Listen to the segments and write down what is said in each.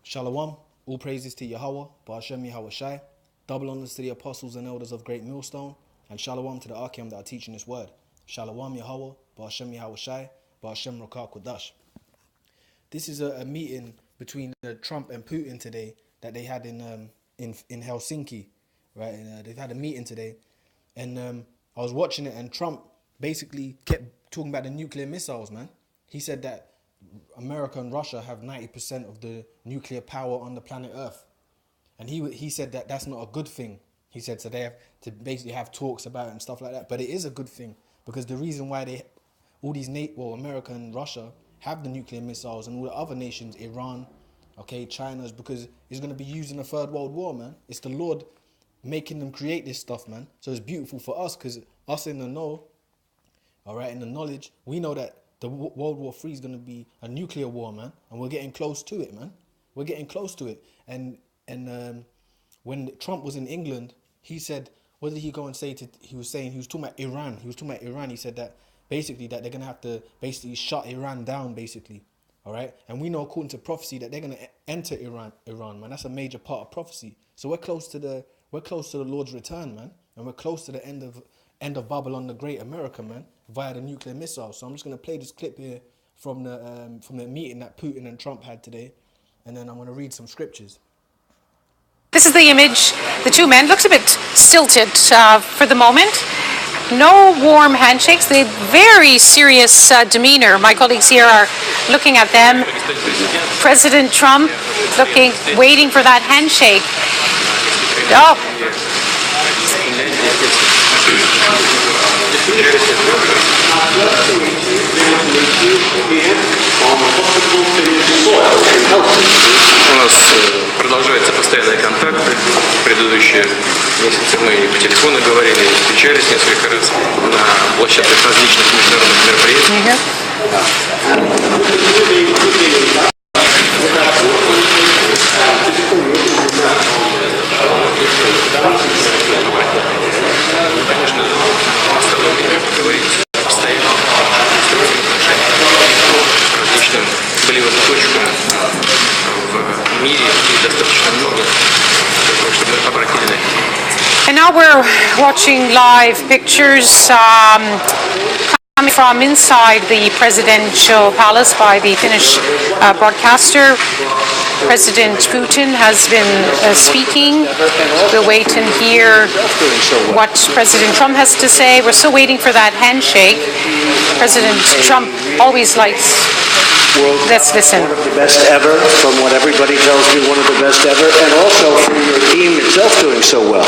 Shalom, all praises to Yahweh, Ba'ashem Yahweh Shai, double honors to the apostles and elders of GreatMillStone, and shalom to the Arkham that are teaching this word. Shalom Yahweh, Ba'ashem Yahweh Shai, Ba'ashem Rokah Kodash. This is a meeting between Trump and Putin today that they had in Helsinki, right? They've had a meeting today, and I was watching it, and Trump basically kept talking about the nuclear missiles, man. He said that America and Russia have 90% of the nuclear power on the planet Earth. And he said that that's not a good thing. He said so they have to basically have talks about it and stuff like that. But it is a good thing, because the reason why America and Russia have the nuclear missiles and all the other nations, Iran, okay, China, is because it's going to be used in the Third World War, man. It's the Lord making them create this stuff, man. So it's beautiful for us, because us in the know, all right, in the knowledge, we know that the World War III is going to be a nuclear war, man. And we're getting close to it, man. We're getting close to it. And when Trump was in England, he said, what did he go and say? He was talking about Iran. He said that basically that they're going to have to basically shut Iran down, basically. All right. And we know, according to prophecy, that they're going to enter Iran, man. That's a major part of prophecy. So we're close to the Lord's return, man. And we're close to the end of Babylon the Great, America, man, via the nuclear missile. So I'm just going to play this clip here from the meeting that Putin and Trump had today, and then I'm going to read some scriptures. This is the image. The two men looks a bit stilted for the moment. No warm handshakes. They very serious demeanor. My colleagues here are looking at them. President Trump waiting for that handshake. Oh. У нас продолжаются постоянные контакты. Предыдущие месяцы мы по телефону говорили, встречались несколько раз на площадках различных международных мероприятий. Конечно, осталось время поговорить постоянно к различным болевым точкам в мире, и достаточно много, чтобы мы обратили на это. And now we're watching live pictures coming from inside the presidential palace by the Finnish broadcaster. President Putin has been speaking. We'll wait and hear what President Trump has to say. We're still waiting for that handshake. President Trump always likes. Let's listen. One of the best ever, from what everybody tells me, one of the best ever, and also from your team itself doing so well.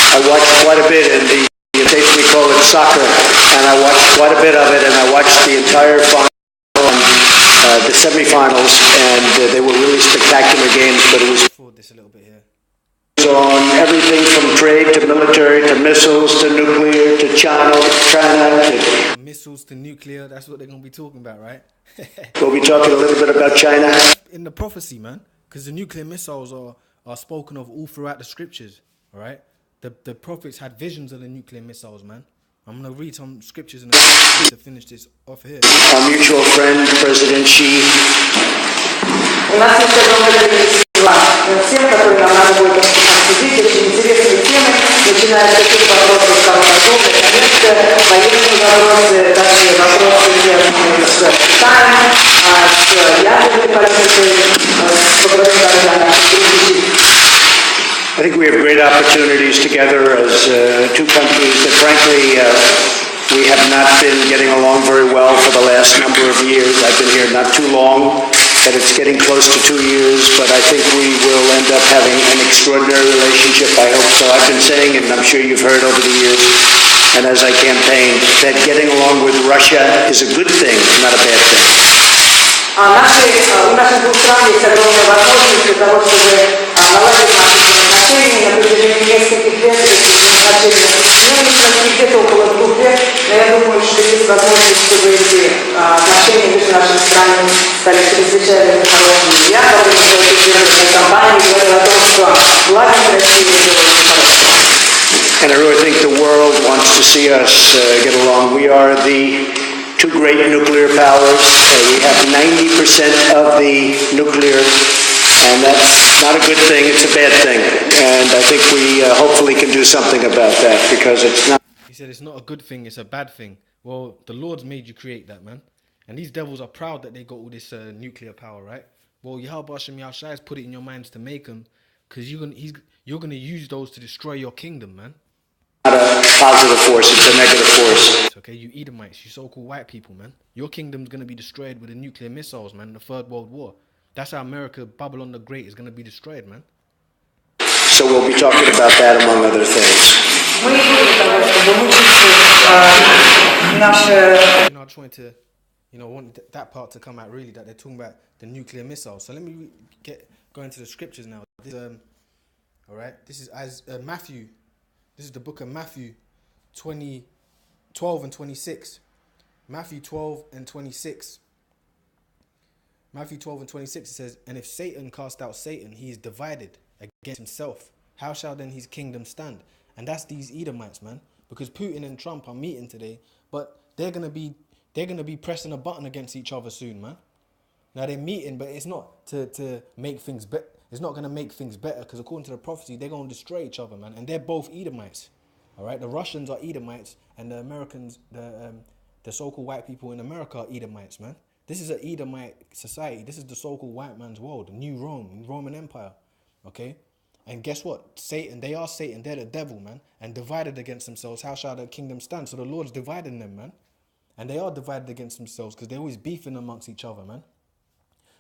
I watched quite a bit in the States, we call it soccer, and I watched quite a bit of it, and I watched the entire final, the semifinals, and they were really spectacular games, but it was Forward this a little bit here. on everything from trade to military to missiles to nuclear to China to Missiles to nuclear, that's what they're going to be talking about, right? we'll be talking a little bit about China. In the prophecy, man, because the nuclear missiles are spoken of all throughout the scriptures, all right? The prophets had visions of the nuclear missiles, man. I'm going to read some scriptures in to finish this off here. Our mutual friend, President Xi. У нас есть огромное количество тем, которые нам надо будет обсудить, очень интересные темы, начиная с таких вопросов, как торговля, коммерция, военные вопросы, также вопросы, связанные с Китаем, с ядерной политикой, с погружением I think we have great opportunities together as two countries that frankly we have not been getting along very well for the last number of years. I've been here not too long, but it's getting close to 2 years, but I think we will end up having an extraordinary relationship, I hope so. I've been saying, and I'm sure you've heard over the years, and as I campaigned, that getting along with Russia is a good thing, not a bad thing. У наших двух стран есть огромная возможность для того, чтобы наладить наши отношения на протяжении нескольких лет. Отношения где-то около 2 лет, но я думаю, что есть возможность, чтобы эти отношения между нашими странами стали чрезвычайно хорошими. Я, во время своей предвыборной кампании, говорила о том, что see us get along. We are the two great nuclear powers. We have 90% of the nuclear, and that's not a good thing, it's a bad thing. And I think we hopefully can do something about that, because it's not... He said it's not a good thing, it's a bad thing. Well, the Lord's made you create that, man. And these devils are proud that they got all this nuclear power, right? Well, Yahweh Hashem Yahushua has put it in your minds to make them, because you're gonna use those to destroy your kingdom, man. Not a positive force, it's a negative force. Okay, you Edomites, you so-called white people, man. Your kingdom's gonna be destroyed with the nuclear missiles, man, the Third World War. That's how America, Babylon the Great, is gonna be destroyed, man. So we'll be talking about that, among other things. You know, I just wanted to, want that part to come out, really, that they're talking about the nuclear missiles. So let me go into the scriptures now. This, all right, this is Matthew. This is the book of Matthew 12 and 26. Matthew 12 and 26. Matthew 12 and 26, it says, "And if Satan cast out Satan, he is divided against himself. How shall then his kingdom stand?" And that's these Edomites, man. Because Putin and Trump are meeting today, but they're gonna be pressing a button against each other soon, man. Now they're meeting, but it's not to make things better. It's not gonna make things better, because according to the prophecy, they're gonna destroy each other, man. And they're both Edomites. All right, the Russians are Edomites, and the Americans, the so-called white people in America are Edomites, man. This is an Edomite society. This is the so-called white man's world, the new Rome, Roman Empire. Okay? And guess what? Satan, they are Satan. They're the devil, man. And divided against themselves, how shall their kingdom stand? So the Lord's dividing them, man. And they are divided against themselves, because they're always beefing amongst each other, man.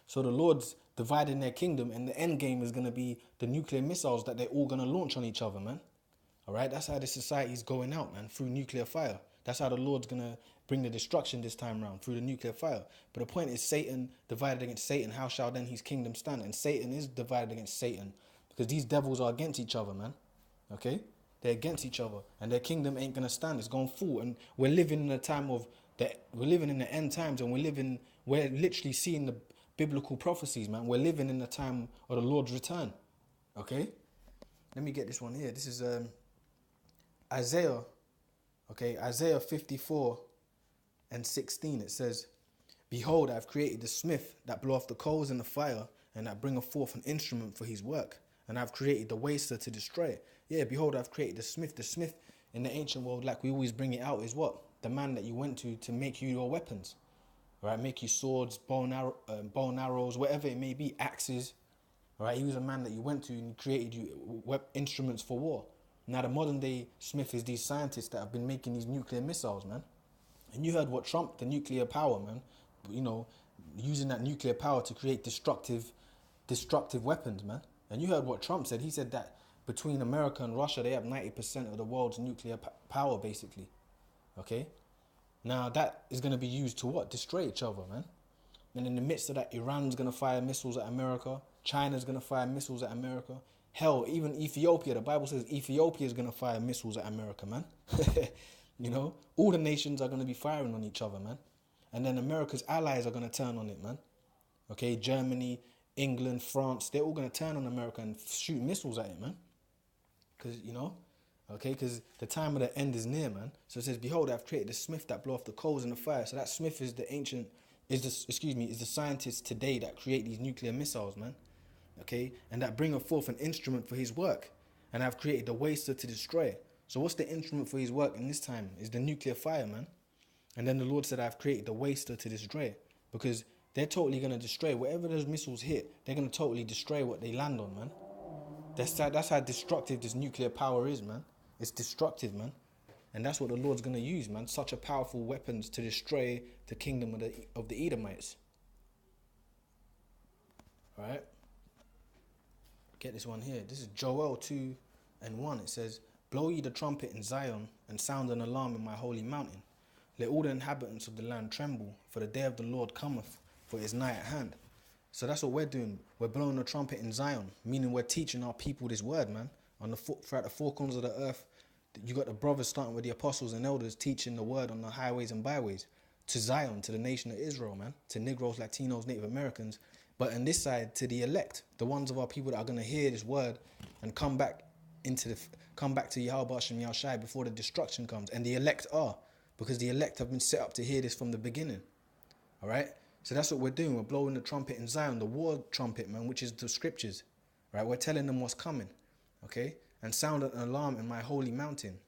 So the Lord's dividing their kingdom, and the end game is going to be the nuclear missiles that they're all going to launch on each other, man. All right? That's how the society's going out, man, through nuclear fire. That's how the Lord's going to bring the destruction this time around, through the nuclear fire. But the point is, Satan divided against Satan, how shall then his kingdom stand? And Satan is divided against Satan, because these devils are against each other, man. Okay? They're against each other, and their kingdom ain't going to stand. It's going to fall. And we're living in a time we're living in the end times, and we're literally seeing the biblical prophecies, man. We're living in the time of the Lord's return. Okay? Let me get this one here. This is Isaiah. Okay, Isaiah 54 and 16. It says, "Behold, I have created the smith that bloweth the coals in the fire, and that bringeth forth an instrument for his work. And I have created the waster to destroy it." Yeah, behold, I have created the smith. The smith in the ancient world, like we always bring it out, is what? The man that you went to make you your weapons. Right? Make you swords, bow and arrows, whatever it may be, axes. Right? He was a man that you went to and created you instruments for war. Now the modern day smith is these scientists that have been making these nuclear missiles, man. And you heard what Trump, the nuclear power, man, using that nuclear power to create destructive weapons, man. And you heard what Trump said. He said that between America and Russia, they have 90% of the world's nuclear power, basically. Okay? Now that is going to be used to what? Destroy each other, man. And in the midst of that, Iran's going to fire missiles at America. China's going to fire missiles at America. Hell, even Ethiopia, the Bible says Ethiopia is going to fire missiles at America, man. All the nations are going to be firing on each other, man. And then America's allies are going to turn on it, man. Okay, Germany, England, France, they're all going to turn on America and shoot missiles at it, man. Because the time of the end is near, man. So it says, "Behold, I have created the smith that blow off the coals in the fire." So that smith is the scientist today that create these nuclear missiles, man. Okay, and that bringeth forth an instrument for his work. And I've created the waster to destroy. So what's the instrument for his work in this time? Is the nuclear fire, man. And then the Lord said, "I've created the waster to destroy," because they're totally going to destroy whatever those missiles hit. They're going to totally destroy what they land on, man. That's how destructive this nuclear power is, man. It's destructive, man. And that's what the Lord's going to use, man. Such a powerful weapons to destroy the kingdom of the Edomites. All right. Get this one here. This is Joel 2 and 1. It says, "Blow ye the trumpet in Zion, and sound an alarm in my holy mountain. Let all the inhabitants of the land tremble, for the day of the Lord cometh, for it is nigh at hand." So that's what we're doing. We're blowing the trumpet in Zion, meaning we're teaching our people this word, man. Throughout the four corners of the earth, you got the brothers starting with the apostles and elders teaching the word on the highways and byways to Zion, to the nation of Israel, man, to Negroes, Latinos, Native Americans. But on this side, to the elect, the ones of our people that are going to hear this word and come back come back to Yahweh Hashem Yahushai before the destruction comes. And the elect are, because the elect have been set up to hear this from the beginning. All right? So that's what we're doing. We're blowing the trumpet in Zion, the war trumpet, man, which is the scriptures. Right? We're telling them what's coming. Okay? And sound an alarm in my holy mountain.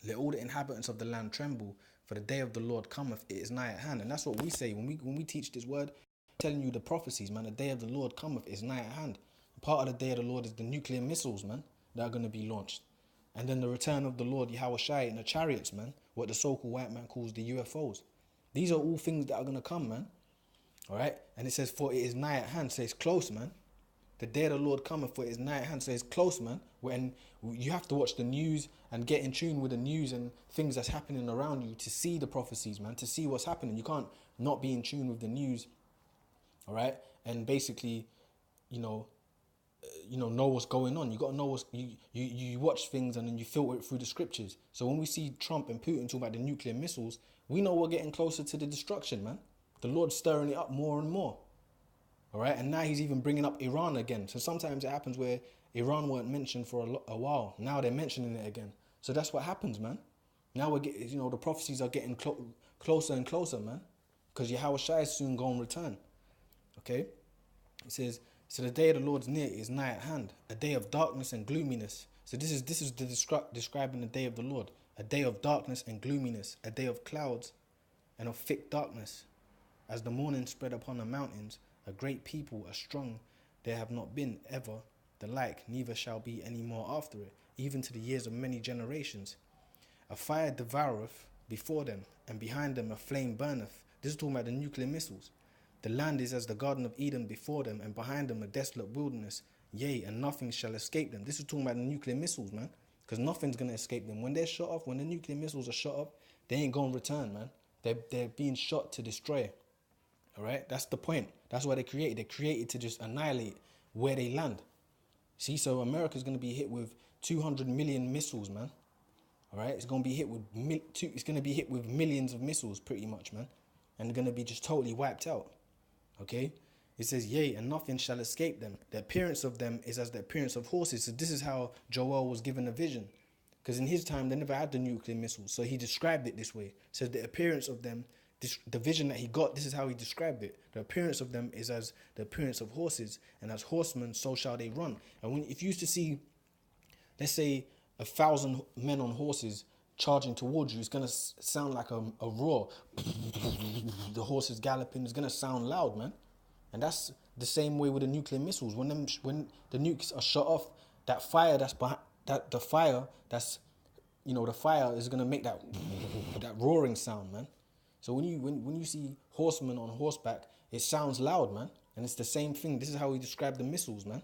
Let all the inhabitants of the land tremble, for the day of the Lord cometh, it is nigh at hand. And that's what we say when we teach this word, telling you the prophecies, man. The day of the Lord cometh, is nigh at hand. Part of the day of the Lord is the nuclear missiles, man, that are going to be launched. And then the return of the Lord Yahweh Shai in the chariots, man, what the so-called white man calls the UFOs. These are all things that are going to come, man. All right? And it says, for it is nigh at hand. So it's close, man. The day of the Lord cometh, for it is nigh at hand. So it's close, man. When you have to watch the news and get in tune with the news and things that's happening around you to see the prophecies, man, to see what's happening. You can't not be in tune with the news, all right? And basically, know what's going on. You got to know you watch things and then you filter it through the scriptures. So when we see Trump and Putin talk about the nuclear missiles, we know we're getting closer to the destruction, man. The Lord's stirring it up more and more. All right, and now he's even bringing up Iran again. So sometimes it happens where Iran weren't mentioned for a while. Now they're mentioning it again. So that's what happens, man. Now we're getting, the prophecies are getting closer and closer, man. Because Yahweh Shai is soon going to return. Okay? It says, so the day of the Lord's near is nigh at hand, a day of darkness and gloominess. So this is describing the day of the Lord. A day of darkness and gloominess, a day of clouds and of thick darkness. As the morning spread upon the mountains, a great people, a strong, there have not been ever the like, neither shall be any more after it, even to the years of many generations. A fire devoureth before them, and behind them a flame burneth. This is talking about the nuclear missiles. The land is as the Garden of Eden before them, and behind them a desolate wilderness. Yea, and nothing shall escape them. This is talking about the nuclear missiles, man. Because nothing's going to escape them. When they're shot off, when the nuclear missiles are shot off, they ain't going to return, man. They're being shot to destroy. All right? That's the point. That's why they created. They're created to just annihilate where they land. See, so America's going to be hit with 200 million missiles, man. All right? It's going to be hit with millions of missiles, pretty much, man. And they're going to be just totally wiped out. Okay? It says, yea, and nothing shall escape them. The appearance of them is as the appearance of horses. So this is how Joel was given a vision. Because in his time, they never had the nuclear missiles. So he described it this way. It says the appearance of them, the vision that he got, this is how he described it. The appearance of them is as the appearance of horses, and as horsemen, so shall they run. And if you used to see, let's say, 1,000 men on horses charging towards you, it's going to sound like a roar. The horses galloping, it's going to sound loud, man. And that's the same way with the nuclear missiles. When the nukes are shot off, that fire that's behind, the fire is going to make that roaring sound, man. So when you see horsemen on horseback, it sounds loud, man. And it's the same thing. This is how we describe the missiles, man.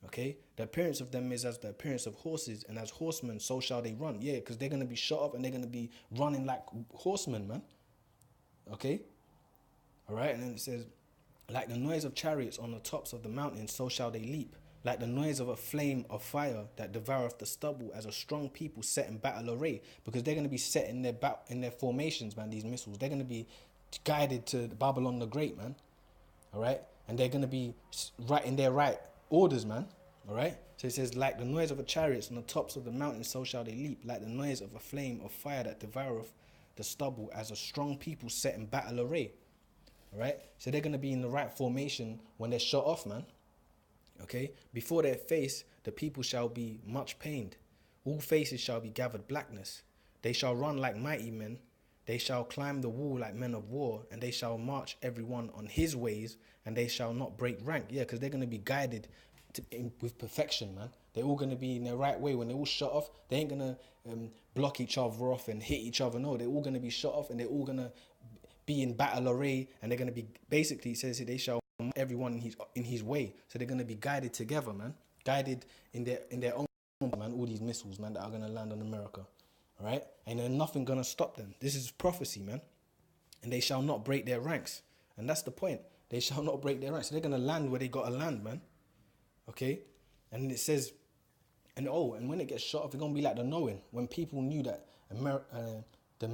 Okay? The appearance of them is as the appearance of horses, and as horsemen, so shall they run. Yeah, because they're going to be shot up and they're going to be running like horsemen, man. Okay? All right? And then it says, like the noise of chariots on the tops of the mountains, so shall they leap. Like the noise of a flame of fire that devoureth the stubble, as a strong people set in battle array. Because they're going to be set in their formations, man, these missiles. They're going to be guided to Babylon the Great, man. All right? And they're going to be right in their right orders, man. All right? So it says, like the noise of a chariot on the tops of the mountains, so shall they leap. Like the noise of a flame of fire that devoureth the stubble, as a strong people set in battle array. All right? So they're going to be in the right formation when they're shot off, man. Okay? Before their face, the people shall be much pained. All faces shall be gathered blackness. They shall run like mighty men. They shall climb the wall like men of war, and they shall march every one on his ways, and they shall not break rank. Yeah, because they're going to be guided with perfection, man. They're all going to be in their right way. When they're all shot off, they ain't going to block each other off and hit each other. No, they're all going to be shot off, and they're all going to be in battle array, and they're going to be, basically, it says they shall everyone in his way. So they're going to be guided together, man. Guided in their own, man, all these missiles, man, that are going to land on America. All right? And there's nothing going to stop them. This is prophecy, man. And they shall not break their ranks. And that's the point. They shall not break their ranks. So they're going to land where they got to land, man. Okay? And it says, and when it gets shot off, it's going to be like The Knowing. When people knew that the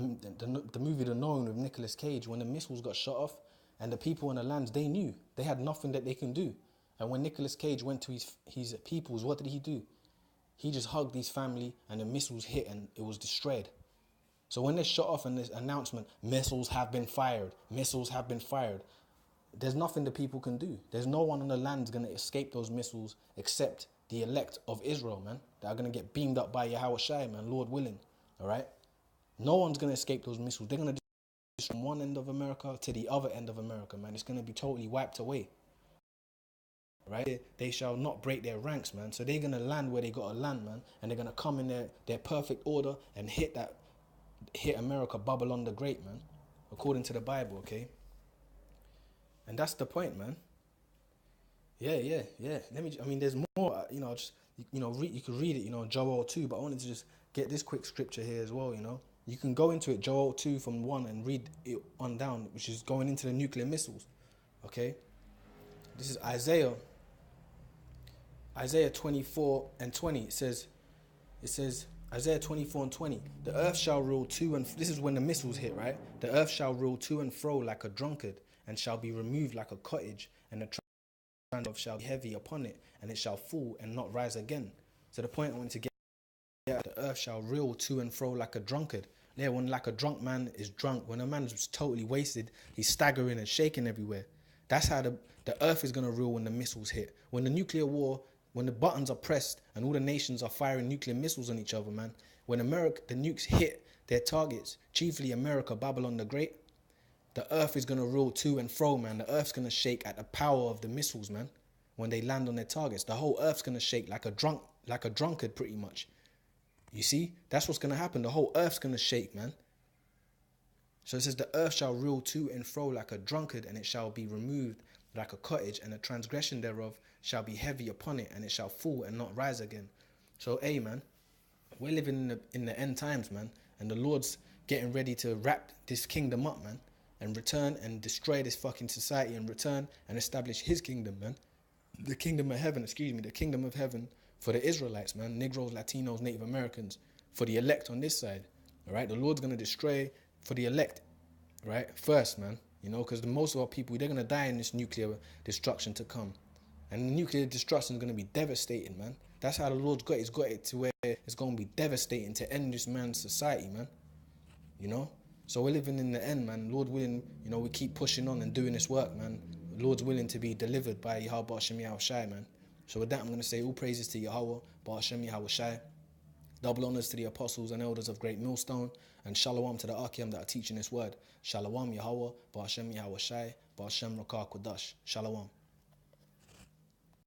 movie The Knowing with Nicolas Cage, when the missiles got shot off, and the people on the lands, they knew. They had nothing that they can do. And when Nicolas Cage went to his peoples, what did he do? he just hugged his family and the missiles hit and it was destroyed. So when they shot off and this announcement, missiles have been fired, there's nothing the people can do. There's no one on the land going to escape those missiles except the elect of Israel, man, that are going to get beamed up by Yahweh Shai, man, Lord willing, all right? No one's going to escape those missiles. They're going to from one end of America to the other end of America, man. It's going to be totally wiped away, right? They shall not break their ranks, man. So they're going to land where they got to land, man, and they're going to come in their perfect order and hit America, Babylon the Great, man, according to the Bible, okay? And that's the point, man. Yeah. There's more, you could read it, Joel 2, but I wanted to just get this quick scripture here as well, You can go into it, Joel 2 from 1, and read it on down, which is going into the nuclear missiles, okay? This is Isaiah 24 and 20. It says, Isaiah 24 and 20, the earth shall rule to and this is when the missiles hit, right? The earth shall rule to and fro like a drunkard, and shall be removed like a cottage, and the of shall be heavy upon it, and it shall fall and not rise again. So the point I want to get, the earth shall reel to and fro like a drunkard. Yeah, when like a drunk man is drunk, when a man is totally wasted, he's staggering and shaking everywhere. That's how the earth is going to rule when the missiles hit. When the nuclear war, when the buttons are pressed and all the nations are firing nuclear missiles on each other, man, when the nukes hit their targets, chiefly America, Babylon the Great, the earth is going to rule to and fro, man. The earth's going to shake at the power of the missiles, man. When they land on their targets, the whole earth's going to shake like a drunkard, pretty much. You see? That's what's going to happen. The whole earth's going to shake, man. So it says, the earth shall rule to and fro like a drunkard, and it shall be removed like a cottage, and the transgression thereof shall be heavy upon it, and it shall fall and not rise again. So, hey, man, we're living in the end times, man, and the Lord's getting ready to wrap this kingdom up, man, and return and destroy this fucking society and return and establish his kingdom, man. The kingdom of heaven, the kingdom of heaven for the Israelites, man, Negroes, Latinos, Native Americans, for the elect on this side, all right? The Lord's going to destroy for the elect, right, first, man, because most of our people, they're going to die in this nuclear destruction to come. And the nuclear destruction is going to be devastating, man. That's how the Lord's got it. He's got it to where it's going to be devastating to end this man's society, man, So we're living in the end, man. Lord willing, we keep pushing on and doing this work, man. Lord's willing to be delivered by Yahweh Ba'ashem Yahweh Shai, man. So with that, I'm going to say all praises to Yahweh Ba'ashem Yahweh Shai. Double honors to the apostles and elders of Great Millstone, and shalom to the Akim that are teaching this word. Shalom Yahweh Ba'ashem Yahweh Shai, Ba'ashem Rakah Kodash. Shalom.